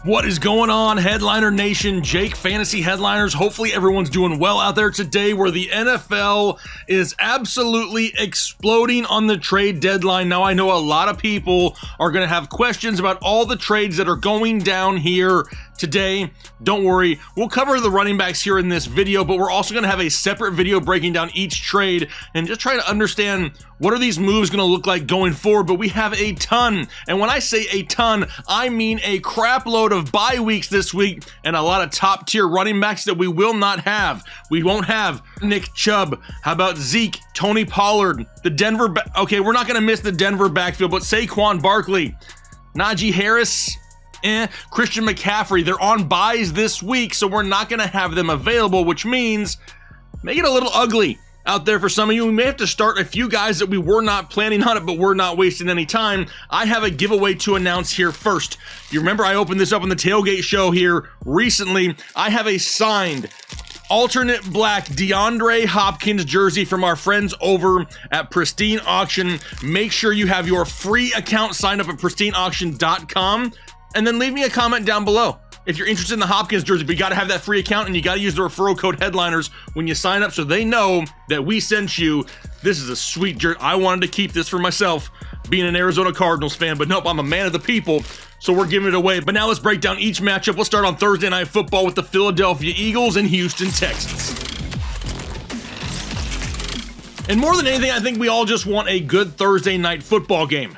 What is going on, Headliner Nation? Jake, Fantasy Headliners. Hopefully everyone's doing well out there today, where the NFL is absolutely exploding on the trade deadline. Now, I know a lot of people are going to have questions about all the trades that are going down here today. Don't worry, we'll cover the running backs here in this video, but we're also going to have a separate video breaking down each trade and just trying to understand what are these moves going to look like going forward. But we have a ton, and when I say a ton, I mean a crap load of bye weeks this week and a lot of top tier running backs that we will not have. We won't have Nick Chubb. How about Zeke, Tony Pollard, the Denver okay, we're not going to miss the Denver backfield, but Saquon Barkley, Najee Harris, Christian McCaffrey. They're on buys this week, so we're not going to have them available, which means make it a little ugly out there for some of you. We may have to start a few guys that we were not planning on it, but we're not wasting any time. I have a giveaway to announce here first. You remember I opened this up on the Tailgate Show here recently. I have a signed alternate black DeAndre Hopkins jersey from our friends over at Pristine Auction. Make sure you have your free account signed up at pristineauction.com. And then leave me a comment down below if you're interested in the Hopkins jersey. But you got to have that free account, and you got to use the referral code Headliners when you sign up, so they know that we sent you. This is a sweet jersey. I wanted to keep this for myself, being an Arizona Cardinals fan, but nope, I'm a man of the people, so we're giving it away. But now let's break down each matchup. We'll start on Thursday Night Football with the Philadelphia Eagles and Houston Texans. And more than anything, I think we all just want a good Thursday Night Football game.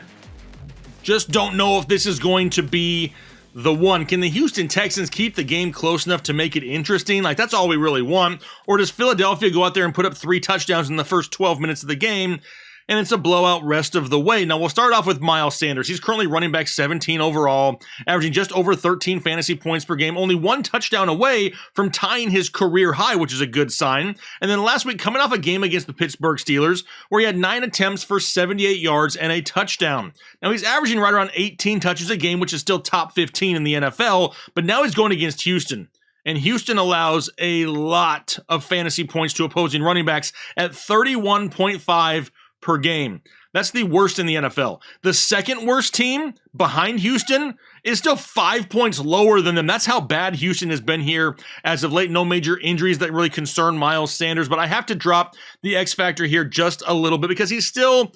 Just don't know if this is going to be the one. Can the Houston Texans keep the game close enough to make it interesting? Like, that's all we really want. Or does Philadelphia go out there and put up 3 touchdowns in the first 12 minutes of the game, and it's a blowout rest of the way? Now, we'll start off with Miles Sanders. He's currently running back 17 overall, averaging just over 13 fantasy points per game, only 1 touchdown away from tying his career high, which is a good sign. And then last week, coming off a game against the Pittsburgh Steelers, where he had 9 attempts for 78 yards and a touchdown. Now, he's averaging right around 18 touches a game, which is still top 15 in the NFL, but now he's going against Houston. And Houston allows a lot of fantasy points to opposing running backs at 31.5 per game. That's the worst in the NFL. The second worst team behind Houston is still 5 points lower than them. That's how bad Houston has been here as of late. No major injuries that really concern Miles Sanders, but I have to drop the X factor here just a little bit because he's still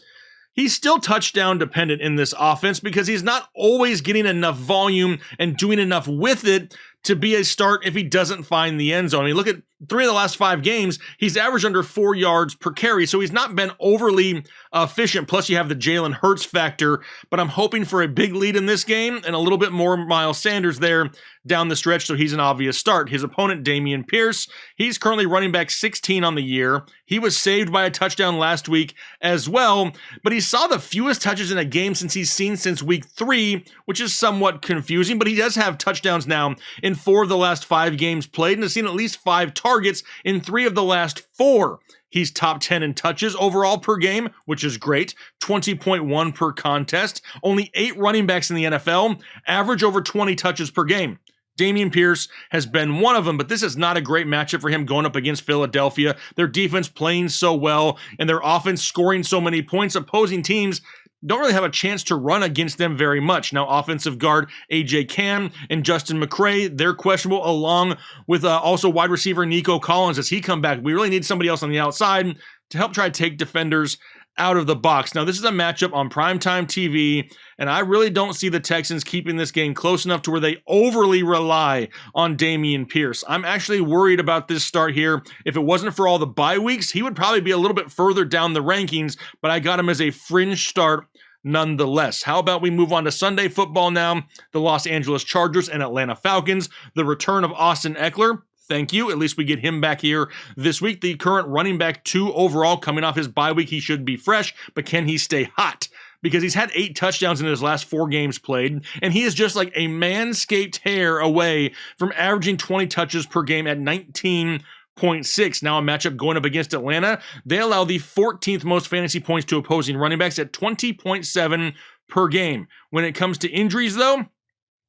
touchdown dependent in this offense, because he's not always getting enough volume and doing enough with it to be a start if he doesn't find the end zone. I mean, look at 3 of the last 5 games, he's averaged under 4 yards per carry, so he's not been overly efficient. Plus, you have the Jalen Hurts factor, but I'm hoping for a big lead in this game and a little bit more Miles Sanders there down the stretch, so he's an obvious start. His opponent, Dameon Pierce, he's currently running back 16 on the year. He was saved by a touchdown last week as well, but he saw the fewest touches in a game since week 3, which is somewhat confusing, but he does have touchdowns now in 4 of the last 5 games played and has seen at least 5 targets in 3 of the last 4. He's top 10 in touches overall per game, which is great. 20.1 per contest. Only 8 running backs in the NFL average over 20 touches per game. Dameon Pierce has been one of them, but this is not a great matchup for him going up against Philadelphia. Their defense playing so well and their offense scoring so many points. Opposing teams don't really have a chance to run against them very much. Now, offensive guard A.J. Cam and Justin McCray, they're questionable, along with also wide receiver Nico Collins as he come back. We really need somebody else on the outside to help try to take defenders out of the box. Now, this is a matchup on primetime TV, and I really don't see the Texans keeping this game close enough to where they overly rely on Dameon Pierce. I'm actually worried about this start here. If it wasn't for all the bye weeks, he would probably be a little bit further down the rankings, but I got him as a fringe start nonetheless. How about we move on to Sunday football now? The Los Angeles Chargers and Atlanta Falcons. The return of Austin Eckler. Thank you. At least we get him back here this week. The current running back 2 overall, coming off his bye week. He should be fresh, but can he stay hot? Because he's had 8 touchdowns in his last 4 games played, and he is just like a manscaped hair away from averaging 20 touches per game at 19.6. Now a matchup going up against Atlanta. They allow the 14th most fantasy points to opposing running backs at 20.7 per game. When it comes to injuries, though,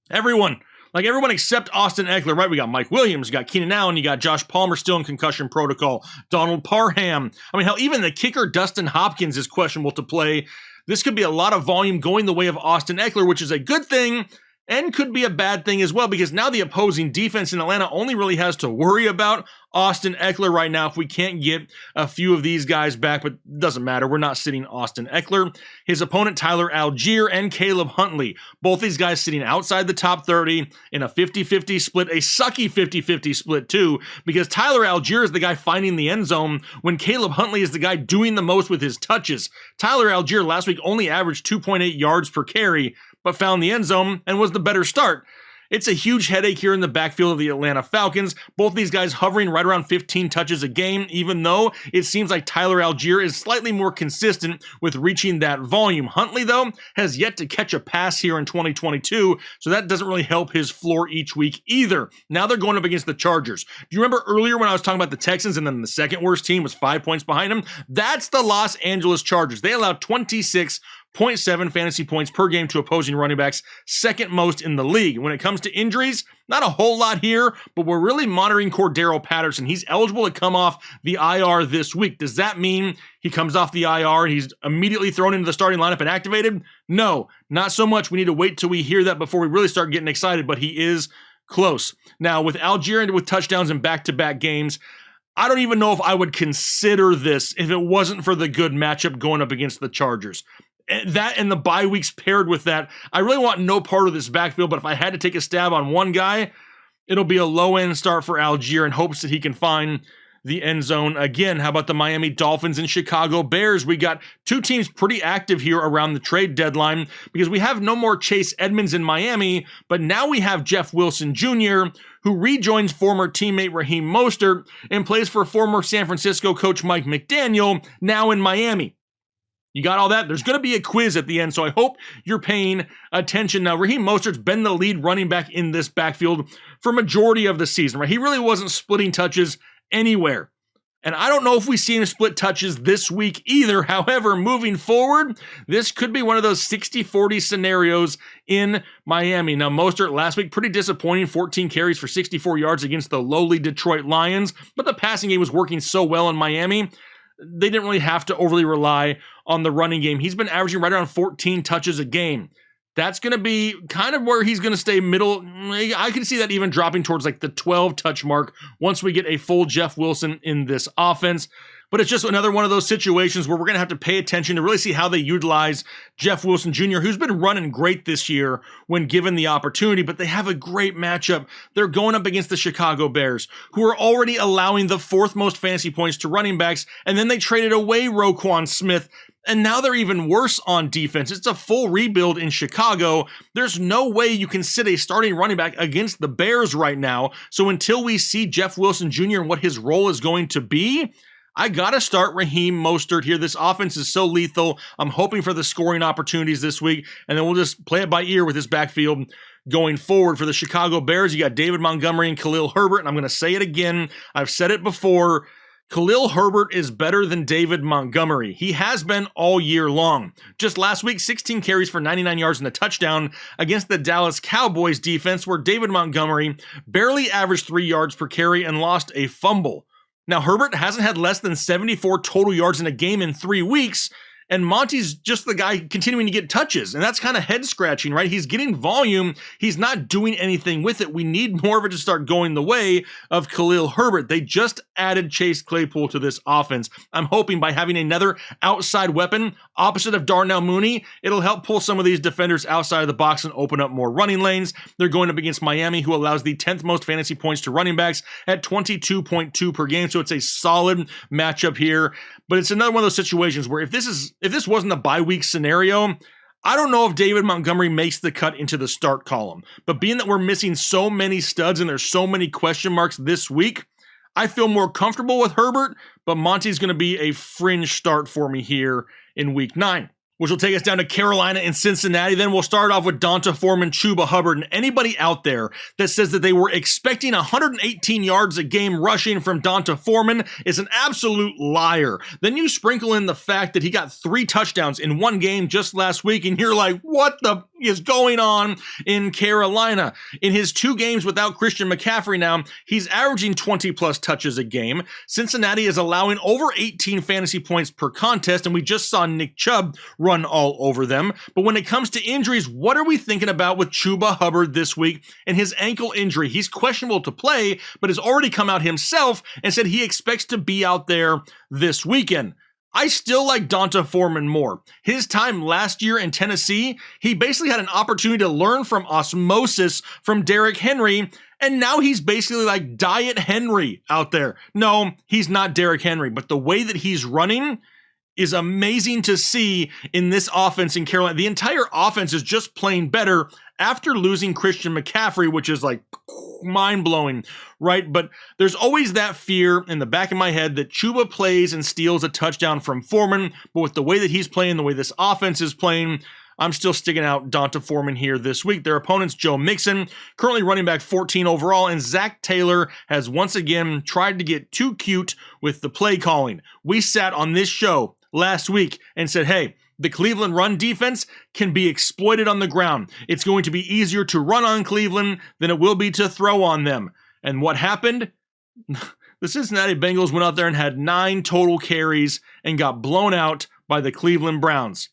everyone except Austin Eckler, right? We got Mike Williams, you got Keenan Allen, you got Josh Palmer still in concussion protocol, Donald Parham. I mean, hell, even the kicker Dustin Hopkins is questionable to play. This could be a lot of volume going the way of Austin Eckler, which is a good thing and could be a bad thing as well, because now the opposing defense in Atlanta only really has to worry about Austin Ekeler right now if we can't get a few of these guys back, but it doesn't matter. We're not sitting Austin Ekeler. His opponent, Tyler Algier and Caleb Huntley, both these guys sitting outside the top 30 in a 50-50 split, a sucky 50-50 split too, because Tyler Algier is the guy finding the end zone when Caleb Huntley is the guy doing the most with his touches. Tyler Algier last week only averaged 2.8 yards per carry, but found the end zone and was the better start. It's a huge headache here in the backfield of the Atlanta Falcons. Both these guys hovering right around 15 touches a game, even though it seems like Tyler Algier is slightly more consistent with reaching that volume. Huntley, though, has yet to catch a pass here in 2022, so that doesn't really help his floor each week either. Now they're going up against the Chargers. Do you remember earlier when I was talking about the Texans and then the second worst team was 5 points behind them? That's the Los Angeles Chargers. They allowed 26.7 fantasy points per game to opposing running backs, second most in the league. When it comes to injuries, not a whole lot here, but we're really monitoring Cordero Patterson. He's eligible to come off the IR this week. Does that mean he comes off the IR and he's immediately thrown into the starting lineup and activated? No, not so much. We need to wait till we hear that before we really start getting excited, but he is close. Now, with Algier and with touchdowns in back-to-back games, I don't even know if I would consider this if it wasn't for the good matchup going up against the Chargers. That and the bye weeks paired with that, I really want no part of this backfield, but if I had to take a stab on one guy, it'll be a low-end start for Algier in hopes that he can find the end zone again. How about the Miami Dolphins and Chicago Bears? We got two teams pretty active here around the trade deadline because we have no more Chase Edmonds in Miami, but now we have Jeff Wilson Jr., who rejoins former teammate Raheem Mostert and plays for former San Francisco coach Mike McDaniel, now in Miami. You got all that? There's going to be a quiz at the end, so I hope you're paying attention. Now, Raheem Mostert's been the lead running back in this backfield for majority of the season, right? He really wasn't splitting touches anywhere. And I don't know if we see him split touches this week either. However, moving forward, this could be one of those 60-40 scenarios in Miami. Now, Mostert last week, pretty disappointing, 14 carries for 64 yards against the lowly Detroit Lions, but the passing game was working so well in Miami, they didn't really have to overly rely on the running game. He's been averaging right around 14 touches a game. That's going to be kind of where he's going to stay middle. I can see that even dropping towards like the 12 touch mark once we get a full Jeff Wilson in this offense. But it's just another one of those situations where we're going to have to pay attention to really see how they utilize Jeff Wilson Jr., who's been running great this year when given the opportunity, but they have a great matchup. They're going up against the Chicago Bears, who are already allowing the fourth most fantasy points to running backs, and then they traded away Roquan Smith, and now they're even worse on defense. It's a full rebuild in Chicago. There's no way you can sit a starting running back against the Bears right now. So until we see Jeff Wilson Jr. and what his role is going to be, I gotta start Raheem Mostert here. This offense is so lethal. I'm hoping for the scoring opportunities this week, and then we'll just play it by ear with this backfield going forward. For the Chicago Bears, you got David Montgomery and Khalil Herbert, and I'm gonna say it again. I've said it before. Khalil Herbert is better than David Montgomery. He has been all year long. Just last week, 16 carries for 99 yards and a touchdown against the Dallas Cowboys defense, where David Montgomery barely averaged 3 yards per carry and lost a fumble. Now, Herbert hasn't had less than 74 total yards in a game in 3 weeks, and Monty's just the guy continuing to get touches, and that's kind of head-scratching, right? He's getting volume. He's not doing anything with it. We need more of it to start going the way of Khalil Herbert. They just added Chase Claypool to this offense. I'm hoping by having another outside weapon opposite of Darnell Mooney, it'll help pull some of these defenders outside of the box and open up more running lanes. They're going up against Miami, who allows the 10th most fantasy points to running backs at 22.2 per game, so it's a solid matchup here. But it's another one of those situations where if this wasn't a bye week scenario, I don't know if David Montgomery makes the cut into the start column. But being that we're missing so many studs and there's so many question marks this week, I feel more comfortable with Herbert, but Monty's going to be a fringe start for me here in week 9. Which will take us down to Carolina and Cincinnati. Then we'll start off with Donta Foreman, Chuba Hubbard, and anybody out there that says that they were expecting 118 yards a game rushing from Donta Foreman is an absolute liar. Then you sprinkle in the fact that he got 3 touchdowns in one game just last week, and you're like, what the? is going on in Carolina? In his 2 games without Christian McCaffrey now, he's averaging 20 plus touches a game. Cincinnati is allowing over 18 fantasy points per contest, and we just saw Nick Chubb run all over them. But when it comes to injuries, what are we thinking about with Chuba Hubbard this week and his ankle injury? He's questionable to play, but has already come out himself and said he expects to be out there this weekend. I still like D'Onta Foreman more. His time last year in Tennessee, he basically had an opportunity to learn from osmosis from Derrick Henry, and now he's basically like Diet Henry out there. No, he's not Derrick Henry, but the way that he's running is amazing to see in this offense in Carolina. The entire offense is just playing better after losing Christian McCaffrey, which is like mind-blowing, right? But there's always that fear in the back of my head that Chuba plays and steals a touchdown from Foreman, but with the way that he's playing, the way this offense is playing, I'm still sticking out D'Onta Foreman here this week. Their opponent's Joe Mixon, currently running back 14 overall, and Zach Taylor has once again tried to get too cute with the play calling. We sat on this show last week and said, hey, the Cleveland run defense can be exploited on the ground. It's going to be easier to run on Cleveland than it will be to throw on them. And what happened? The Cincinnati Bengals went out there and had 9 total carries and got blown out by the Cleveland Browns.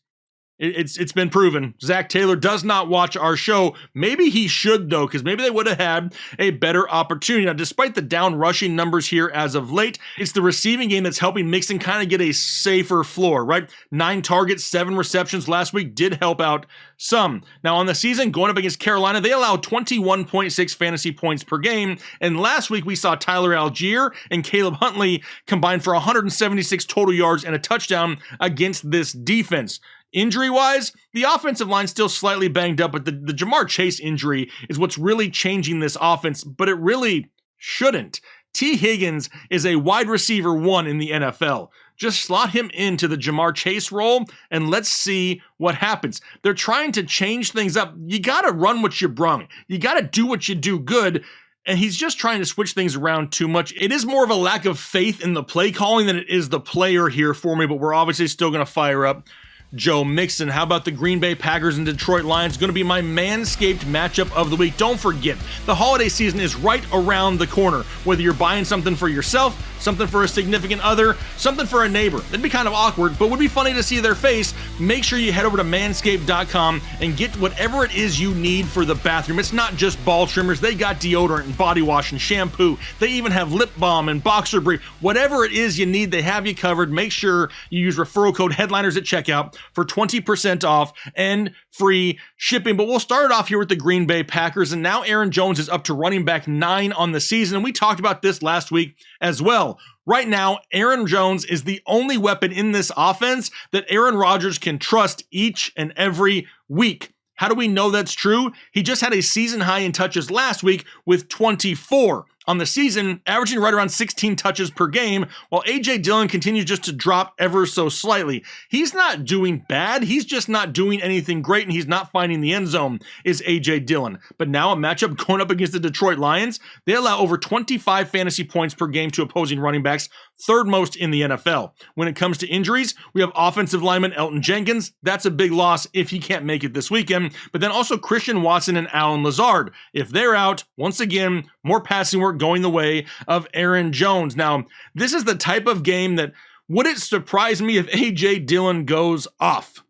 It's been proven. Zach Taylor does not watch our show. Maybe he should, though, because maybe they would have had a better opportunity. Now, despite the down rushing numbers here as of late, it's the receiving game that's helping Mixon kind of get a safer floor, right? 9 targets, 7 receptions last week did help out some. Now, on the season, going up against Carolina, they allow 21.6 fantasy points per game. And last week, we saw Tyler Algier and Caleb Huntley combine for 176 total yards and a touchdown against this defense. Injury-wise, the offensive line's still slightly banged up, but the Ja'Marr Chase injury is what's really changing this offense, but it really shouldn't. T. Higgins is a wide receiver 1 in the NFL. Just slot him into the Ja'Marr Chase role, and let's see what happens. They're trying to change things up. You gotta run what you brung. You gotta do what you do good, and he's just trying to switch things around too much. It is more of a lack of faith in the play calling than it is the player here for me, but we're obviously still gonna fire up Joe Mixon. How about the Green Bay Packers and Detroit Lions? Going to be my Manscaped matchup of the week. Don't forget, the holiday season is right around the corner. Whether you're buying something for yourself, something for a significant other, something for a neighbor. It'd be kind of awkward, but would be funny to see their face. Make sure you head over to manscaped.com and get whatever it is you need for the bathroom. It's not just ball trimmers. They got deodorant and body wash and shampoo. They even have lip balm and boxer brief. Whatever it is you need, they have you covered. Make sure you use referral code HEADLINERS at checkout for 20% off and free shipping. But we'll start it off here with the Green Bay Packers, and now Aaron Jones is up to running back 9 on the season, and we talked about this last week as well. Right now, Aaron Jones is the only weapon in this offense that Aaron Rodgers can trust each and every week. How do we know that's true? He just had a season high in touches last week with 24 on the season, averaging right around 16 touches per game, while A.J. Dillon continues just to drop ever so slightly. He's not doing bad, he's just not doing anything great, and he's not finding the end zone, is A.J. Dillon. But now a matchup going up against the Detroit Lions, they allow over 25 fantasy points per game to opposing running backs, 3rd most in the NFL. When it comes to injuries, we have offensive lineman Elton Jenkins. That's a big loss if he can't make it this weekend. But then also Christian Watson and Allen Lazard. If they're out, once again, more passing work going the way of Aaron Jones. Now, this is the type of game that, would it surprise me if A.J. Dillon goes off?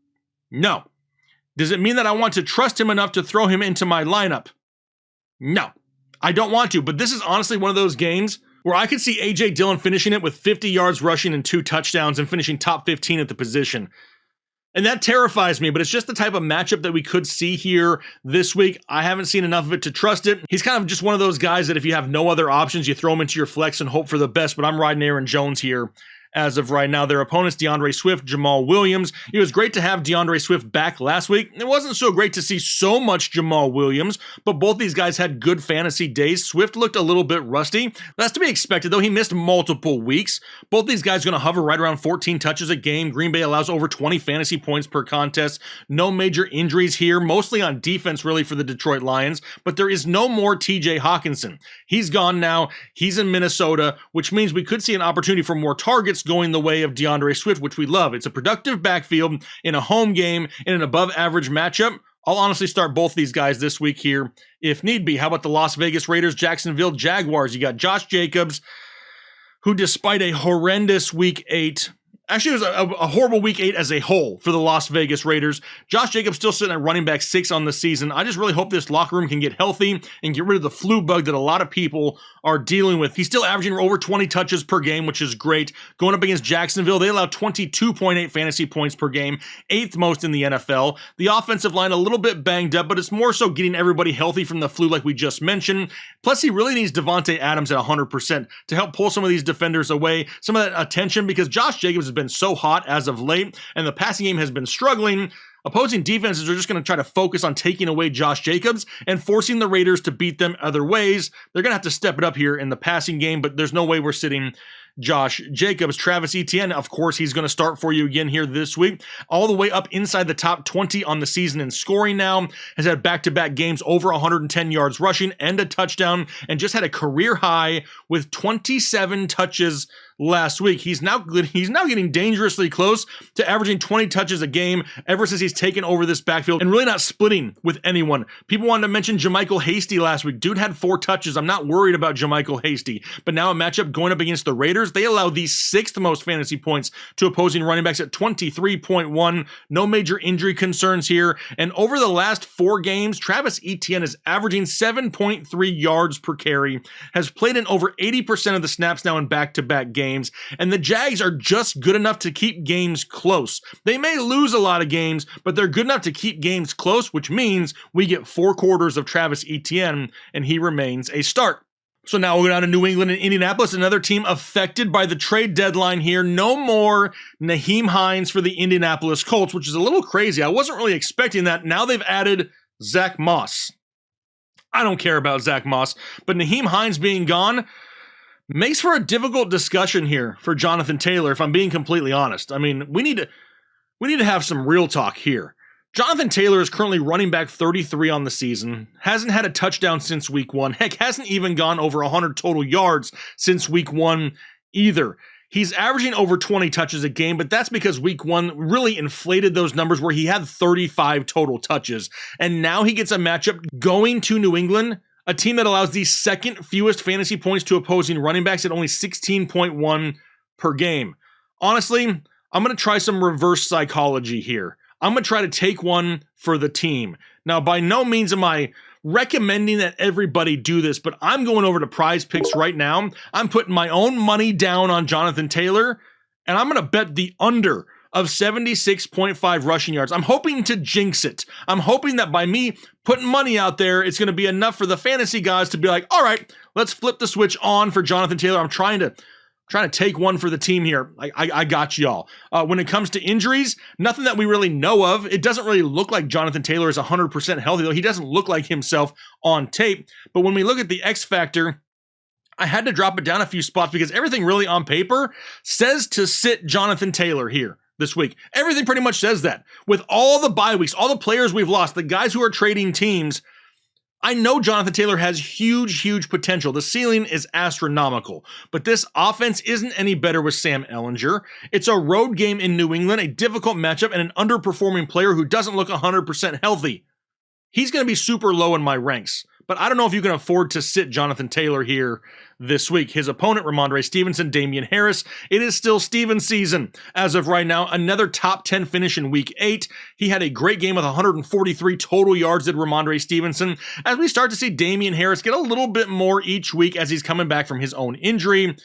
No. Does it mean that I want to trust him enough to throw him into my lineup? No. I don't want to, but this is honestly one of those games where I could see A.J. Dillon finishing it with 50 yards rushing and 2 touchdowns and finishing top 15 at the position. And that terrifies me, but it's just the type of matchup that we could see here this week. I haven't seen enough of it to trust it. He's kind of just one of those guys that if you have no other options, you throw him into your flex and hope for the best, but I'm riding Aaron Jones here as of right now. Their opponents, DeAndre Swift, Jamal Williams. It was great to have DeAndre Swift back last week. It wasn't so great to see so much Jamal Williams, but both these guys had good fantasy days. Swift looked a little bit rusty. That's to be expected, though. He missed multiple weeks. Both these guys are going to hover right around 14 touches a game. Green Bay allows over 20 fantasy points per contest. No major injuries here, mostly on defense, really, for the Detroit Lions, but there is no more TJ Hawkinson. He's gone now. He's in Minnesota, which means we could see an opportunity for more targets going the way of DeAndre Swift, which we love. It's a productive backfield in a home game in an above-average matchup. I'll honestly start both these guys this week here if need be. How about the Las Vegas Raiders, Jacksonville Jaguars? You got Josh Jacobs, who despite a horrendous week 8, actually, it was a horrible week 8 as a whole for the Las Vegas Raiders. Josh Jacobs still sitting at running back 6 on the season. I just really hope this locker room can get healthy and get rid of the flu bug that a lot of people are dealing with. He's still averaging over 20 touches per game, which is great. Going up against Jacksonville, they allow 22.8 fantasy points per game, 8th most in the NFL. The offensive line a little bit banged up, but it's more so getting everybody healthy from the flu like we just mentioned. Plus, he really needs Davante Adams at 100% to help pull some of these defenders away, some of that attention, because Josh Jacobs has been so hot as of late, and the passing game has been struggling. Opposing defenses are just going to try to focus on taking away Josh Jacobs and forcing the Raiders to beat them other ways. They're going to have to step it up here in the passing game, but there's no way we're sitting Josh Jacobs. Travis Etienne, of course, he's going to start for you again here this week. All the way up inside the top 20 on the season in scoring now. Has had back-to-back games over 110 yards rushing and a touchdown, and just had a career high with 27 touches last week. He's now getting dangerously close to averaging 20 touches a game ever since he's taken over this backfield and really not splitting with anyone. People wanted to mention JaMycal Hasty last week. Dude had 4 touches. I'm not worried about JaMycal Hasty, but now a matchup going up against the Raiders. They allow the 6th most fantasy points to opposing running backs at 23.1. No major injury concerns here. And over the last 4 games, Travis Etienne is averaging 7.3 yards per carry, has played in over 80% of the snaps now in back-to-back games. And the Jags are just good enough to keep games close. They may lose a lot of games, but they're good enough to keep games close, which means we get 4 quarters of Travis Etienne, and he remains a start. So now we'll go down to New England and Indianapolis, another team affected by the trade deadline here. No more Nyheim Hines for the Indianapolis Colts, which is a little crazy. I wasn't really expecting that. Now they've added Zach Moss. I don't care about Zach Moss, but Nyheim Hines being gone makes for a difficult discussion here for Jonathan Taylor, if I'm being completely honest. I mean, we need to have some real talk here. Jonathan Taylor is currently running back 33 on the season, hasn't had a touchdown since week 1, heck, hasn't even gone over 100 total yards since week 1 either. He's averaging over 20 touches a game, but that's because week 1 really inflated those numbers where he had 35 total touches. And now he gets a matchup going to New England, a team that allows the 2nd fewest fantasy points to opposing running backs at only 16.1 per game. Honestly, I'm going to try some reverse psychology here. I'm going to try to take one for the team. Now, by no means am I recommending that everybody do this, but I'm going over to Prize Picks right now. I'm putting my own money down on Jonathan Taylor, and I'm going to bet the under of 76.5 rushing yards. I'm hoping to jinx it. I'm hoping that by me putting money out there, it's going to be enough for the fantasy guys to be like, all right, let's flip the switch on for Jonathan Taylor. I'm trying to take one for the team here. I got y'all. When it comes to injuries, nothing that we really know of. It doesn't really look like Jonathan Taylor is 100% healthy, though. He doesn't look like himself on tape. But when we look at the X factor, I had to drop it down a few spots because everything really on paper says to sit Jonathan Taylor here this week. Everything pretty much says that. With all the bye weeks, all the players we've lost, the guys who are trading teams, I know Jonathan Taylor has huge potential. The ceiling is astronomical, but this offense isn't any better with Sam Ehlinger. It's a road game in New England, a difficult matchup, and an underperforming player who doesn't look 100% healthy. He's going to be super low in my ranks, but I don't know if you can afford to sit Jonathan Taylor here this week. His opponent, Ramondre Stevenson, Damian Harris. It is still Steven season. As of right now, another top 10 finish in week 8. He had a great game with 143 total yards, did Ramondre Stevenson, as we start to see Damian Harris get a little bit more each week as he's coming back from his own injury.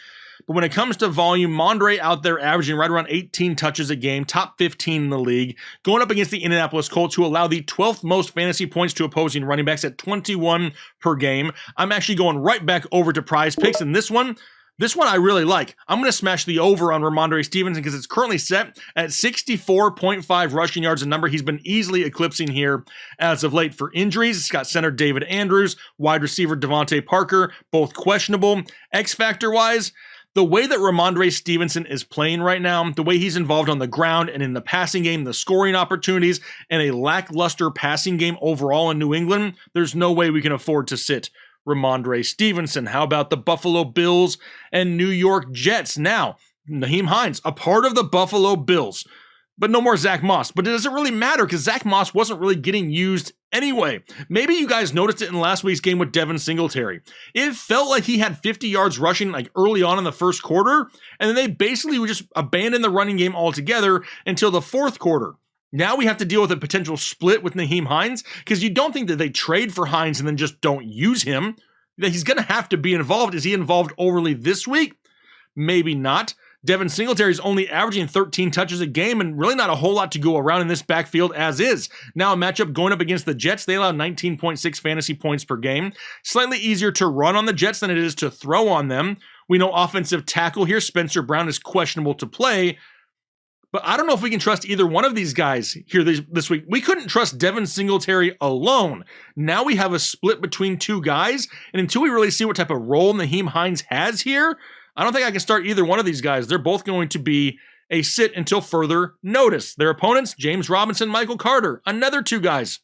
But when it comes to volume, Mondre out there averaging right around 18 touches a game, top 15 in the league, going up against the Indianapolis Colts, who allow the 12th most fantasy points to opposing running backs at 21 per game. I'm actually going right back over to Prize Picks, and this one I really like. I'm going to smash the over on Ramondre Stevenson because it's currently set at 64.5 rushing yards, a number he's been easily eclipsing here as of late. For injuries, it's got center David Andrews, wide receiver Devontae Parker, both questionable. X factor-wise, the way that Ramondre Stevenson is playing right now, the way he's involved on the ground and in the passing game, the scoring opportunities, and a lackluster passing game overall in New England, there's no way we can afford to sit Ramondre Stevenson. How about the Buffalo Bills and New York Jets? Now, Nyheim Hines, a part of the Buffalo Bills. but no more Zach Moss. But it doesn't really matter because Zach Moss wasn't really getting used anyway. Maybe you guys noticed it in last week's game with Devin Singletary. It felt like he had 50 yards rushing like early on in the first quarter, and then they basically would just abandon the running game altogether until the fourth quarter. Now we have to deal with a potential split with Nyheim Hines because you don't think that they trade for Hines and then just don't use him. He's going to have to be involved. Is he involved overly this week? Maybe not. Devin Singletary is only averaging 13 touches a game and really not a whole lot to go around in this backfield as is. Now a matchup going up against the Jets. They allow 19.6 fantasy points per game. Slightly easier to run on the Jets than it is to throw on them. We know offensive tackle here, Spencer Brown, is questionable to play. But I don't know if we can trust either one of these guys here this week. We couldn't trust Devin Singletary alone. Now we have a split between two guys. And until we really see what type of role Nyheim Hines has here, I don't think I can start either one of these guys. They're both going to be a sit until further notice. Their opponents, James Robinson, Michael Carter, another two guys.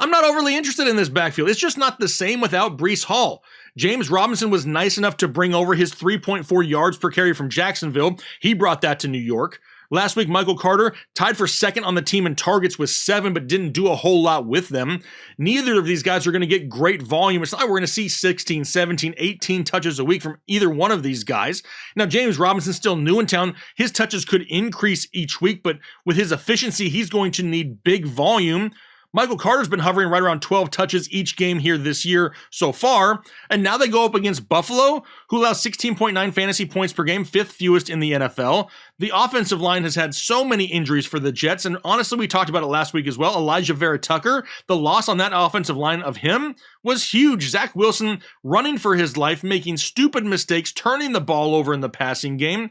I'm not overly interested in this backfield. It's just not the same without Breece Hall. James Robinson was nice enough to bring over his 3.4 yards per carry from Jacksonville. He brought that to New York. Last week, Michael Carter tied for second on the team in targets with 7, but didn't do a whole lot with them. Neither of these guys are going to get great volume. It's not like we're going to see 16, 17, 18 touches a week from either one of these guys. Now, James Robinson's still new in town. His touches could increase each week, but with his efficiency, he's going to need big volume. Michael Carter's been hovering right around 12 touches each game here this year so far, and now they go up against Buffalo, who allows 16.9 fantasy points per game, 5th fewest in the NFL. The offensive line has had so many injuries for the Jets, and honestly, we talked about it last week as well. Elijah Vera Tucker, the loss on that offensive line of him was huge. Zach Wilson running for his life, making stupid mistakes, turning the ball over in the passing game.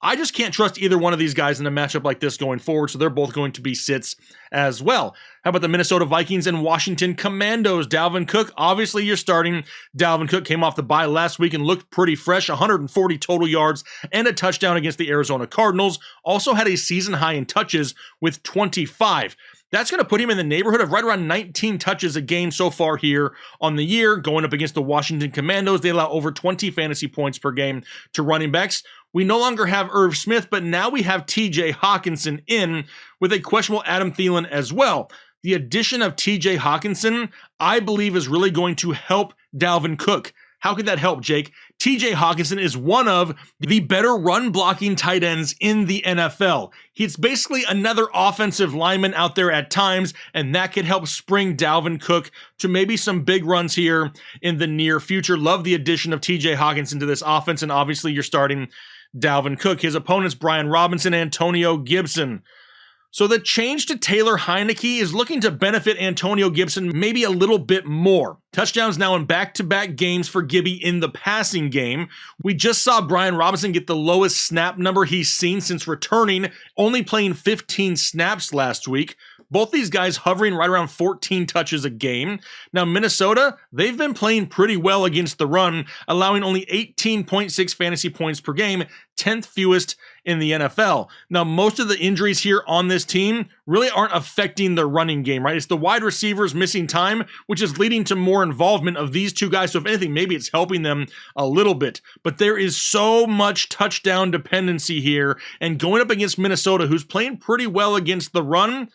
I just can't trust either one of these guys in a matchup like this going forward, so they're both going to be sits as well. How about the Minnesota Vikings and Washington Commandos? Dalvin Cook, obviously you're starting. Dalvin Cook came off the bye last week and looked pretty fresh, 140 total yards and a touchdown against the Arizona Cardinals. Also had a season high in touches with 25. That's going to put him in the neighborhood of right around 19 touches a game so far here on the year. Going up against the Washington Commandos, they allow over 20 fantasy points per game to running backs. We no longer have Irv Smith, but now we have TJ Hawkinson in with a questionable Adam Thielen as well. The addition of TJ Hawkinson, I believe, is really going to help Dalvin Cook. How could that help, Jake? TJ Hawkinson is one of the better run-blocking tight ends in the NFL. He's basically another offensive lineman out there at times, and that could help spring Dalvin Cook to maybe some big runs here in the near future. Love the addition of TJ Hawkinson to this offense, and obviously you're starting Dalvin Cook. His opponents, Brian Robinson, Antonio Gibson. So the change to Taylor Heinicke is looking to benefit Antonio Gibson maybe a little bit more. Touchdowns now in back-to-back games for Gibby in the passing game. We just saw Brian Robinson get the lowest snap number he's seen since returning, only playing 15 snaps last week. Both these guys hovering right around 14 touches a game. Now, Minnesota, they've been playing pretty well against the run, allowing only 18.6 fantasy points per game, 10th fewest in the NFL. Now, most of the injuries here on this team really aren't affecting the running game, right? It's the wide receivers missing time, which is leading to more involvement of these two guys. So if anything, maybe it's helping them a little bit. But there is so much touchdown dependency here. And going up against Minnesota, who's playing pretty well against the run,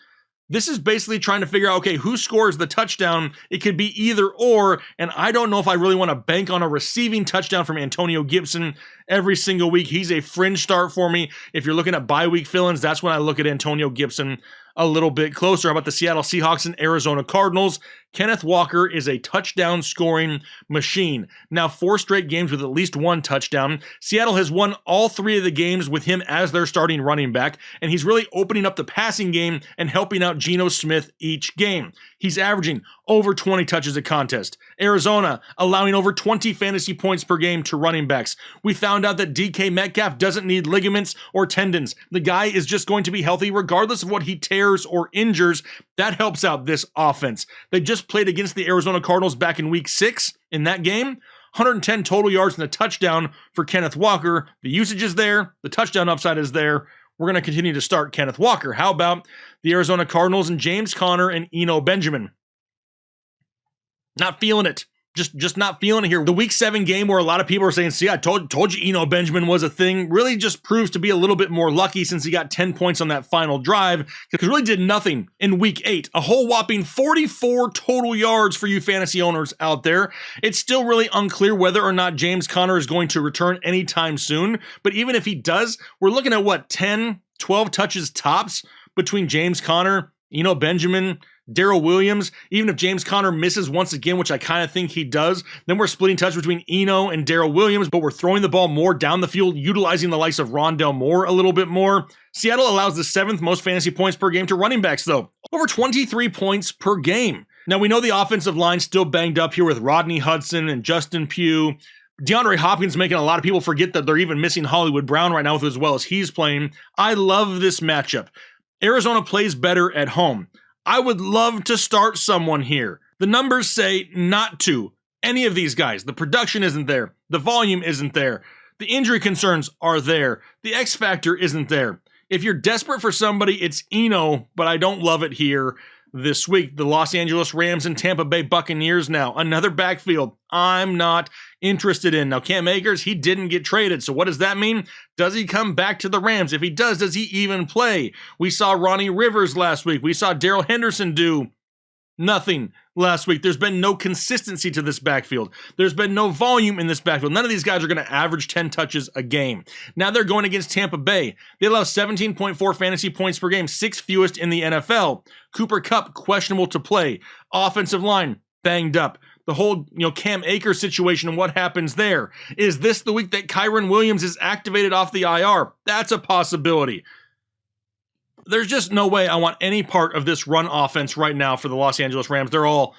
this is basically trying to figure out, okay, who scores the touchdown? It could be either or, and I don't know if I really want to bank on a receiving touchdown from Antonio Gibson every single week. He's a fringe start for me. If you're looking at bye week fill-ins, that's when I look at Antonio Gibson a little bit closer. How about the Seattle Seahawks and Arizona Cardinals? Kenneth Walker is a touchdown scoring machine. Now 4 straight games with at least 1 touchdown. Seattle has won all 3 of the games with him as their starting running back, and he's really opening up the passing game and helping out Geno Smith each game. He's averaging over 20 touches a contest. Arizona allowing over 20 fantasy points per game to running backs. We found out that DK Metcalf doesn't need ligaments or tendons. The guy is just going to be healthy regardless of what he tears or injures. That helps out this offense. They just played against the Arizona Cardinals back in week 6. In that game, 110 total yards and a touchdown for Kenneth Walker. The usage is there. The touchdown upside is there. We're going to continue to start Kenneth Walker. How about the Arizona Cardinals and James Conner and Eno Benjamin? Not feeling it. Just not feeling it here. The week 7 game where a lot of people are saying, see, I told you Eno Benjamin was a thing, really just proves to be a little bit more lucky since he got 10 points on that final drive, because really did nothing in week 8. A whole whopping 44 total yards for you fantasy owners out there. It's still really unclear whether or not James Conner is going to return anytime soon, but even if he does, we're looking at what, 10, 12 touches tops between James Conner, Eno Benjamin, Darrel Williams. Even if James Conner misses once again, which I kind of think he does, then we're splitting touch between Eno and Darrel Williams, but we're throwing the ball more down the field, utilizing the likes of Rondale Moore a little bit more. Seattle allows the 7th most fantasy points per game to running backs, though. Over 23 points per game. Now, we know the offensive line still banged up here with Rodney Hudson and Justin Pugh. DeAndre Hopkins making a lot of people forget that they're even missing Hollywood Brown right now with as well as he's playing. I love this matchup. Arizona plays better at home. I would love to start someone here. The numbers say not to. Any of these guys. The production isn't there. The volume isn't there. The injury concerns are there. The X factor isn't there. If you're desperate for somebody, it's Eno, but I don't love it here this week. The Los Angeles Rams and Tampa Bay Buccaneers now. Another backfield I'm not interested in. Now, Cam Akers, he didn't get traded. So what does that mean? Does he come back to the Rams? If he does he even play? We saw Ronnie Rivers last week. We saw Darrell Henderson do nothing last week. There's been no consistency to this backfield. There's been no volume in this backfield. None of these guys are going to average 10 touches a game. Now they're going against Tampa Bay. They allow 17.4 fantasy points per game, 6th fewest in the NFL. Cooper Kupp, questionable to play. Offensive line, banged up. The whole, Cam Akers situation and what happens there. Is this the week that Kyren Williams is activated off the IR? That's a possibility. There's just no way I want any part of this run offense right now for the Los Angeles Rams. They're all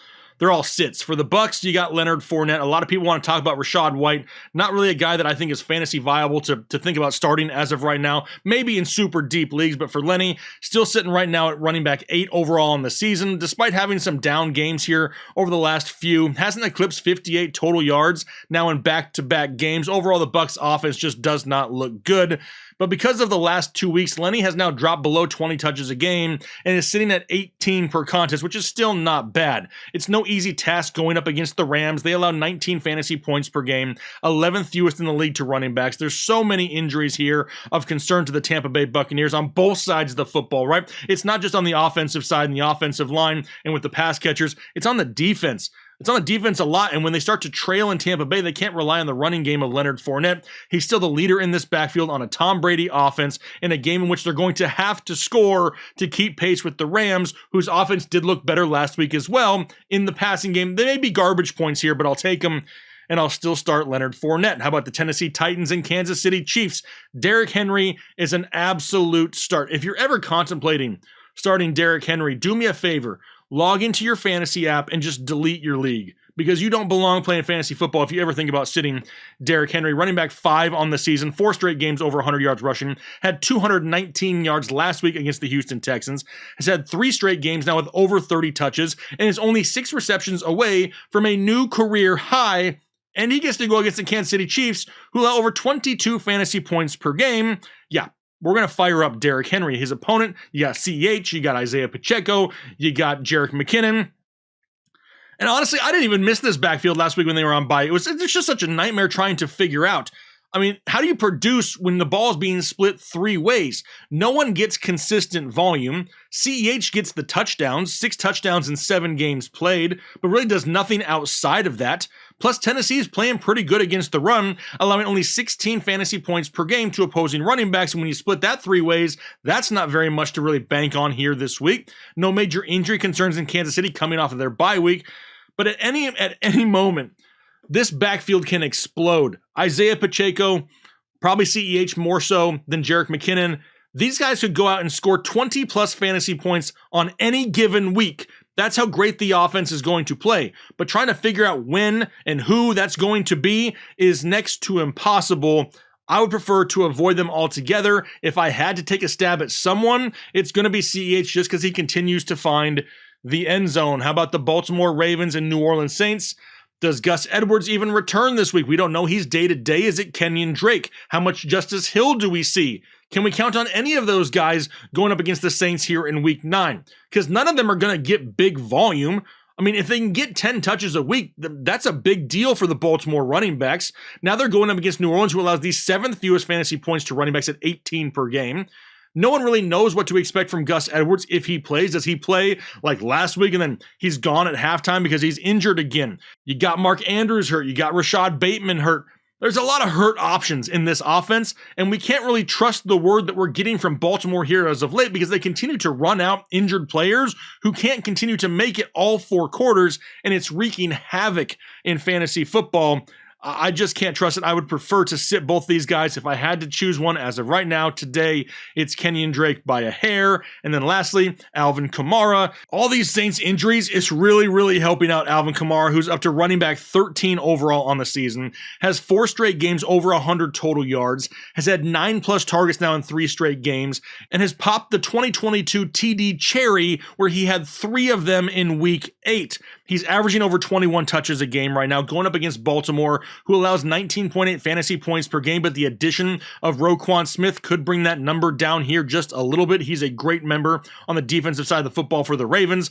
sits. For the Bucs, you got Leonard Fournette. A lot of people want to talk about Rachaad White. Not really a guy that I think is fantasy viable to think about starting as of right now. Maybe in super deep leagues, but for Lenny, still sitting right now at running back 8 overall in the season, despite having some down games here over the last few. Hasn't eclipsed 58 total yards now in back-to-back games. Overall, the Bucs offense just does not look good. But because of the last 2 weeks, Lenny has now dropped below 20 touches a game and is sitting at 18 per contest, which is still not bad. It's no easy task going up against the Rams. They allow 19 fantasy points per game, 11th fewest in the league to running backs. There's so many injuries here of concern to the Tampa Bay Buccaneers on both sides of the football, right? It's not just on the offensive side and the offensive line and with the pass catchers. It's on the defense. It's on the defense a lot, and when they start to trail in Tampa Bay, they can't rely on the running game of Leonard Fournette. He's still the leader in this backfield on a Tom Brady offense in a game in which they're going to have to score to keep pace with the Rams, whose offense did look better last week as well in the passing game. They may be garbage points here, but I'll take them, and I'll still start Leonard Fournette. How about the Tennessee Titans and Kansas City Chiefs? Derrick Henry is an absolute start. If you're ever contemplating starting Derrick Henry, do me a favor. Log into your fantasy app and just delete your league, because you don't belong playing fantasy football if you ever think about sitting Derrick Henry. Running back 5 on the season, 4 straight games over 100 yards rushing, had 219 yards last week against the Houston Texans, has had 3 straight games now with over 30 touches, and is only 6 receptions away from a new career high, and he gets to go against the Kansas City Chiefs, who allow over 22 fantasy points per game. Yeah. We're going to fire up Derrick Henry. His opponent, you got CEH, you got Isaiah Pacheco, you got Jerick McKinnon. And honestly, I didn't even miss this backfield last week when they were on bye. It's just such a nightmare trying to figure out. I mean, how do you produce when the ball is being split 3 ways? No one gets consistent volume. CEH gets the touchdowns, 6 touchdowns in 7 games played, but really does nothing outside of that. Plus, Tennessee is playing pretty good against the run, allowing only 16 fantasy points per game to opposing running backs. And when you split that 3 ways, that's not very much to really bank on here this week. No major injury concerns in Kansas City coming off of their bye week. But at any moment, this backfield can explode. Isaiah Pacheco, probably CEH more so than Jerick McKinnon. These guys could go out and score 20-plus fantasy points on any given week. That's how great the offense is going to play. But trying to figure out when and who that's going to be is next to impossible. I would prefer to avoid them altogether. If I had to take a stab at someone, it's going to be CEH just because he continues to find the end zone. How about the Baltimore Ravens and New Orleans Saints? Does Gus Edwards even return this week? We don't know. He's day-to-day. Is it Kenyon Drake? How much Justice Hill do we see? Can we count on any of those guys going up against the Saints here in week 9? Because none of them are going to get big volume. I mean, if they can get 10 touches a week, that's a big deal for the Baltimore running backs. Now they're going up against New Orleans, who allows the 7th fewest fantasy points to running backs at 18 per game. No one really knows what to expect from Gus Edwards if he plays. Does he play like last week and then he's gone at halftime because he's injured again? You got Mark Andrews hurt. You got Rashad Bateman hurt. There's a lot of hurt options in this offense, and we can't really trust the word that we're getting from Baltimore here as of late because they continue to run out injured players who can't continue to make it all 4 quarters, and it's wreaking havoc in fantasy football. I just can't trust it. I would prefer to sit both these guys if I had to choose one. As of right now, today, it's Kenyon Drake by a hair. And then lastly, Alvin Kamara. All these Saints injuries is really helping out Alvin Kamara, who's up to running back 13 overall on the season, has 4 straight games over 100 total yards, has had 9+ targets now in 3 straight games, and has popped the 2022 TD cherry where he had 3 of them in week 8. He's averaging over 21 touches a game right now, going up against Baltimore, who allows 19.8 fantasy points per game, but the addition of Roquan Smith could bring that number down here just a little bit. He's a great member on the defensive side of the football for the Ravens.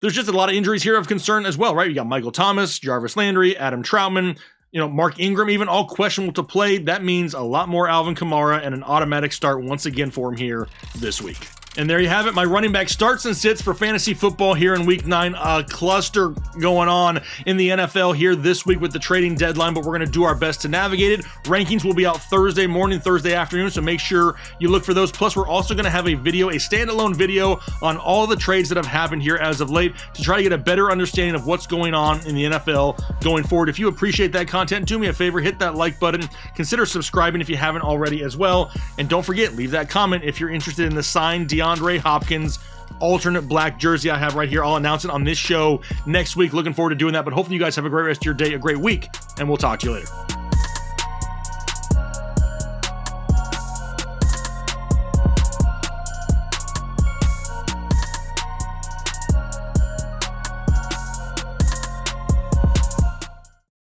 There's just a lot of injuries here of concern as well, right? You got Michael Thomas, Jarvis Landry, Adam Troutman, Mark Ingram, even all questionable to play. That means a lot more Alvin Kamara and an automatic start once again for him here this week. And there you have it, my running back starts and sits for fantasy football here in week 9. A cluster going on in the NFL here this week with the trading deadline, but we're going to do our best to navigate it. Rankings will be out Thursday morning, Thursday afternoon, so make sure you look for those. Plus, we're also going to have a standalone video on all the trades that have happened here as of late to try to get a better understanding of what's going on in the NFL going forward. If you appreciate that content, do me a favor, hit that like button. Consider subscribing if you haven't already as well. And don't forget, leave that comment if you're interested in the signed DeAndre Hopkins alternate black jersey I have right here. I'll announce it on this show next week. Looking forward to doing that, but hopefully you guys have a great rest of your day, a great week, and we'll talk to you later.